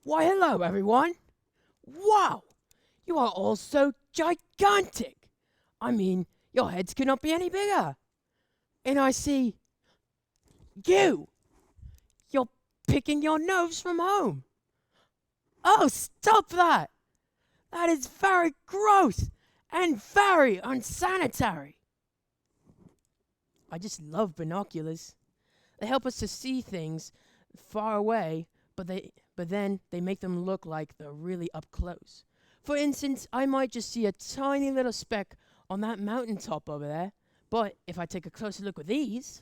Why, hello, everyone. Wow, you are all so gigantic. I mean, your heads could not be any bigger. And I see you. You're picking your nose from home. Oh, stop that. That is very gross and very unsanitary. I just love binoculars. They help us to see things far away, but then they make them look like they're really up close. For instance, I might just see a tiny little speck on that mountaintop over there, but if I take a closer look with these,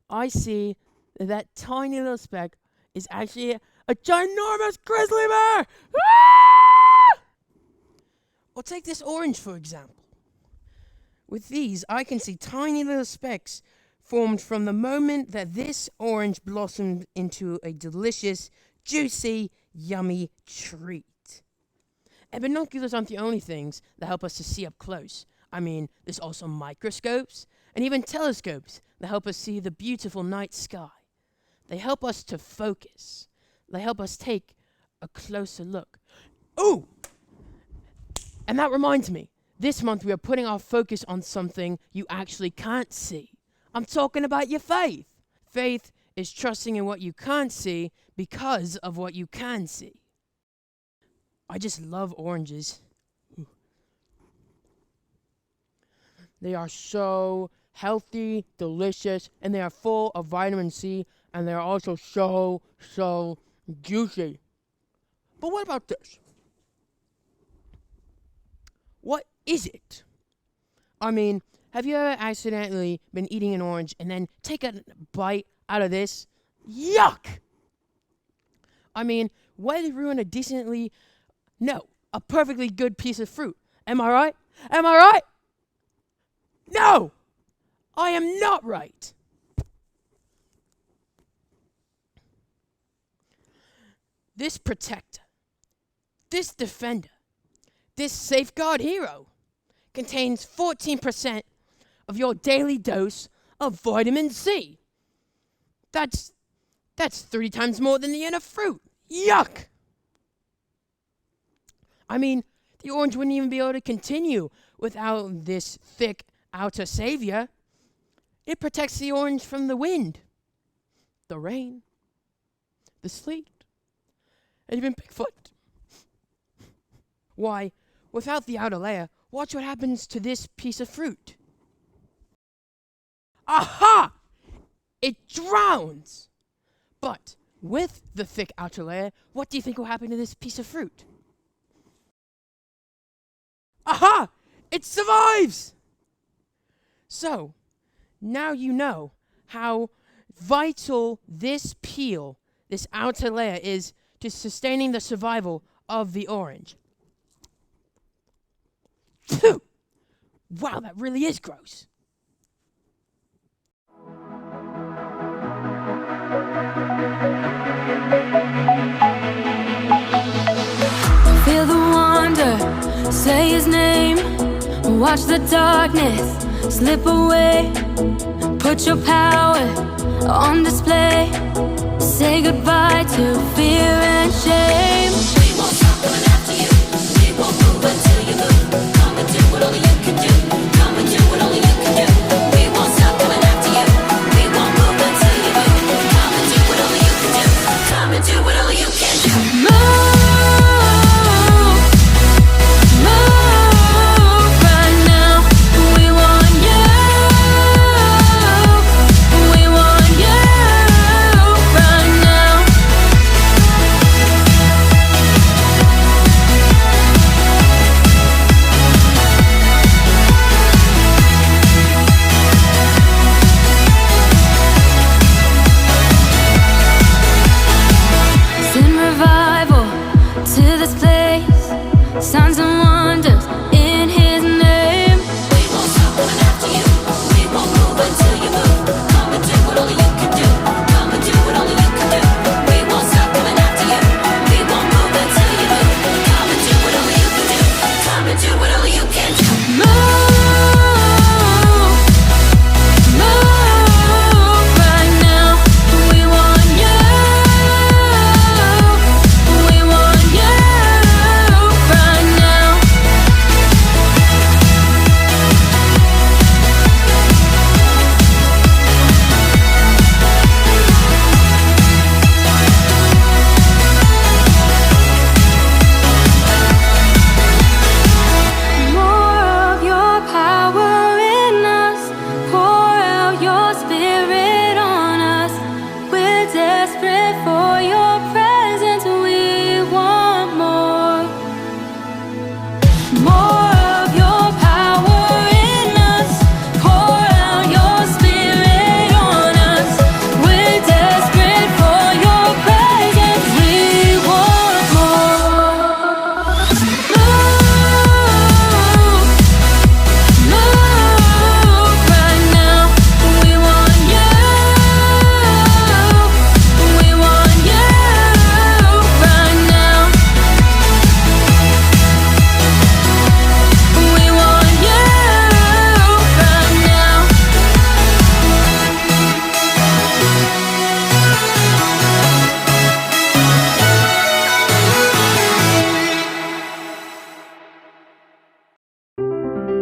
I see that tiny little speck is actually a ginormous grizzly bear! Ah! Or take this orange, for example. With these, I can see tiny little specks formed from the moment that this orange blossomed into a delicious, juicy, yummy treat. And binoculars aren't the only things that help us to see up close. I mean, there's also microscopes and even telescopes that help us see the beautiful night sky. They help us to focus. They help us take a closer look. Ooh! And that reminds me, this month we are putting our focus on something you actually can't see. I'm talking about your faith. Faith is trusting in what you can't see because of what you can see. I just love oranges. They are so healthy, delicious, and they are full of vitamin C, and they are also so juicy. But what about this? What is it? I mean, have you ever accidentally been eating an orange and then take a bite out of this? Yuck! I mean, why did it ruin a perfectly good piece of fruit? Am I right? Am I right? No! I am not right. This protector, this defender, this safeguard hero contains 14% of your daily dose of vitamin C. That's 3 times more than the in a fruit. Yuck! I mean, the orange wouldn't even be able to continue without this thick outer savior. It protects the orange from the wind, the rain, the sleet, and even Bigfoot. Why, without the outer layer, watch what happens to this piece of fruit. Aha! It drowns! But with the thick outer layer, what do you think will happen to this piece of fruit? Aha! It survives! So, now you know how vital this peel, this outer layer, is to sustaining the survival of the orange. Phew! Wow, that really is gross. Feel the wonder, say his name, watch the darkness slip away, put your power on display, say goodbye to fear and shame. We won't stop coming after you, we won't move until you move. Come and do what only you can do, come and do what only you can do. We won't stop coming after you, we won't move until you move. Come and do what only you can do, come and do what only you can do.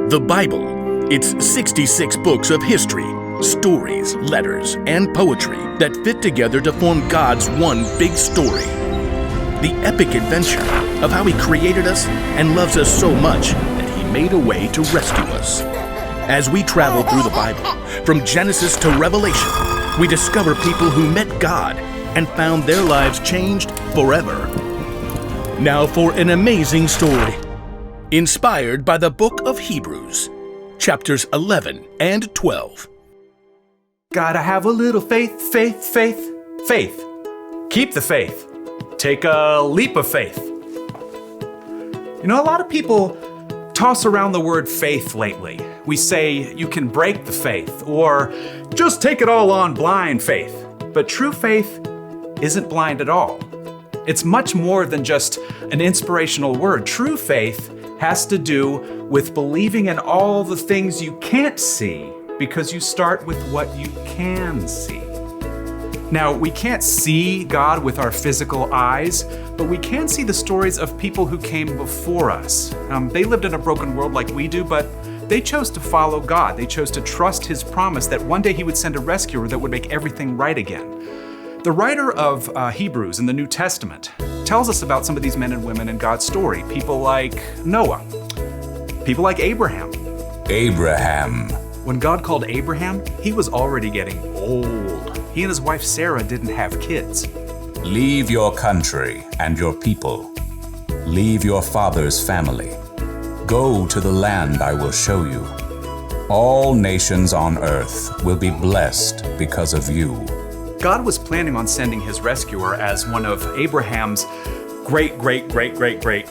The Bible. It's 66 books of history, stories, letters, and poetry that fit together to form God's one big story. The epic adventure of how He created us and loves us so much that He made a way to rescue us. As we travel through the Bible, from Genesis to Revelation, we discover people who met God and found their lives changed forever. Now for an amazing story, inspired by the book of Hebrews, chapters 11 and 12. Gotta have a little faith, faith, faith, faith. Keep the faith. Take a leap of faith. You know, a lot of people toss around the word faith lately. We say you can break the faith, or just take it all on blind faith. But true faith isn't blind at all. It's much more than just an inspirational word. True faith has to do with believing in all the things you can't see, because you start with what you can see. Now, we can't see God with our physical eyes, but we can see the stories of people who came before us. They lived in a broken world like we do, but they chose to follow God. They chose to trust His promise that one day He would send a rescuer that would make everything right again. The writer of Hebrews in the New Testament tells us about some of these men and women in God's story. People like Noah, people like Abraham. When God called Abraham, he was already getting old. He and his wife Sarah didn't have kids. Leave your country and your people. Leave your father's family. Go to the land I will show you. All nations on earth will be blessed because of you. God was planning on sending His rescuer as one of Abraham's great,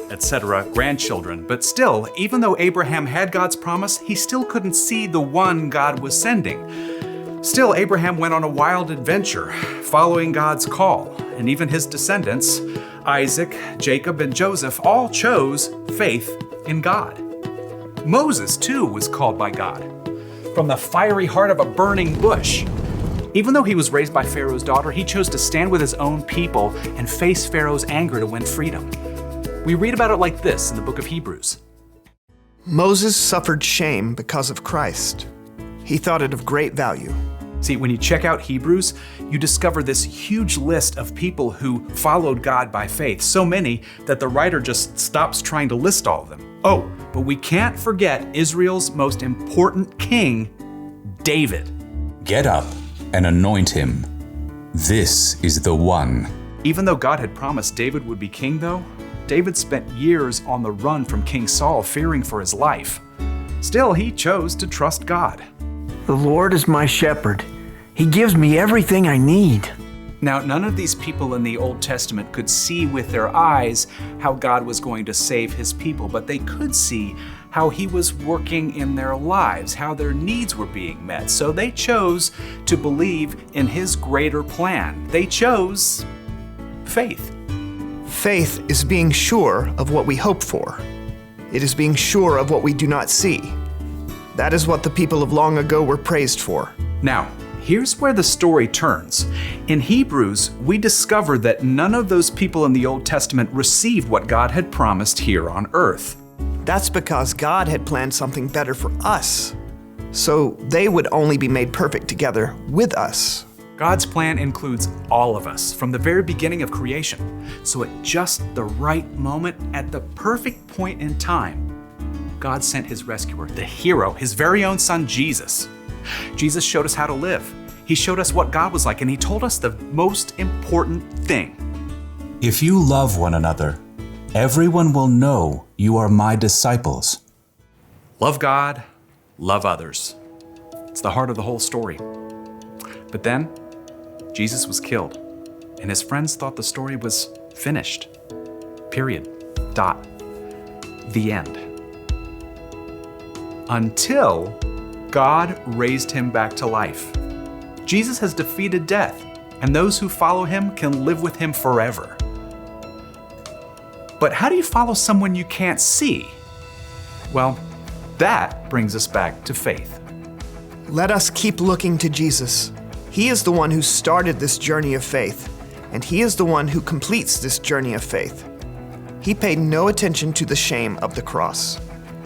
etc. grandchildren. But still, even though Abraham had God's promise, he still couldn't see the one God was sending. Still, Abraham went on a wild adventure, following God's call. And even his descendants, Isaac, Jacob, and Joseph, all chose faith in God. Moses, too, was called by God from the fiery heart of a burning bush. Even though he was raised by Pharaoh's daughter, he chose to stand with his own people and face Pharaoh's anger to win freedom. We read about it like this in the book of Hebrews. Moses suffered shame because of Christ. He thought it of great value. See, when you check out Hebrews, you discover this huge list of people who followed God by faith, so many that the writer just stops trying to list all of them. Oh, but we can't forget Israel's most important king, David. Get up and anoint him. This is the one. Even though God had promised David would be king, though, David spent years on the run from King Saul, fearing for his life. Still, he chose to trust God. The Lord is my shepherd. He gives me everything I need. Now, none of these people in the Old Testament could see with their eyes how God was going to save His people, but they could see how He was working in their lives, how their needs were being met. So they chose to believe in His greater plan. They chose faith. Faith is being sure of what we hope for. It is being sure of what we do not see. That is what the people of long ago were praised for. Now, here's where the story turns. In Hebrews, we discover that none of those people in the Old Testament received what God had promised here on earth. That's because God had planned something better for us, so they would only be made perfect together with us. God's plan includes all of us from the very beginning of creation. So at just the right moment, at the perfect point in time, God sent His rescuer, the hero, His very own Son, Jesus. Jesus showed us how to live. He showed us what God was like, and He told us the most important thing. If you love one another, everyone will know you are my disciples. Love God, love others. It's the heart of the whole story. But then, Jesus was killed, and His friends thought the story was finished. Period. Dot. The end. Until God raised Him back to life. Jesus has defeated death, and those who follow Him can live with Him forever. But how do you follow someone you can't see? Well, that brings us back to faith. Let us keep looking to Jesus. He is the one who started this journey of faith, and He is the one who completes this journey of faith. He paid no attention to the shame of the cross.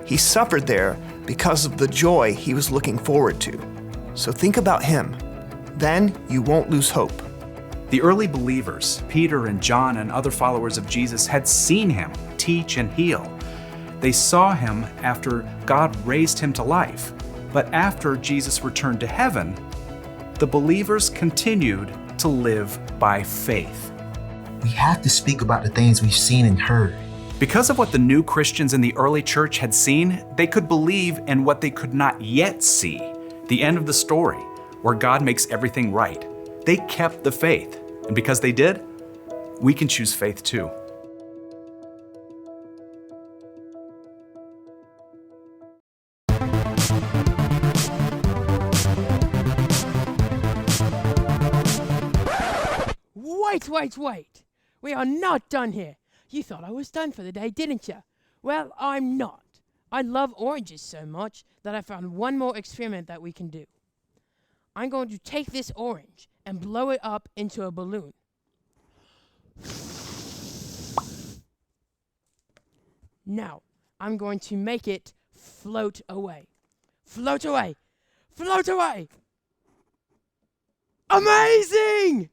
He suffered there because of the joy he was looking forward to. So think about him. Then you won't lose hope. The early believers, Peter and John and other followers of Jesus, had seen him teach and heal. They saw him after God raised him to life. But after Jesus returned to heaven, the believers continued to live by faith. We have to speak about the things we've seen and heard. Because of what the new Christians in the early church had seen, they could believe in what they could not yet see, the end of the story, where God makes everything right. They kept the faith, and because they did, we can choose faith too. Wait. We are not done here. You thought I was done for the day, didn't you? Well, I'm not. I love oranges so much that I found one more experiment that we can do. I'm going to take this orange and blow it up into a balloon. Now, I'm going to make it float away. Float away! Float away! Amazing!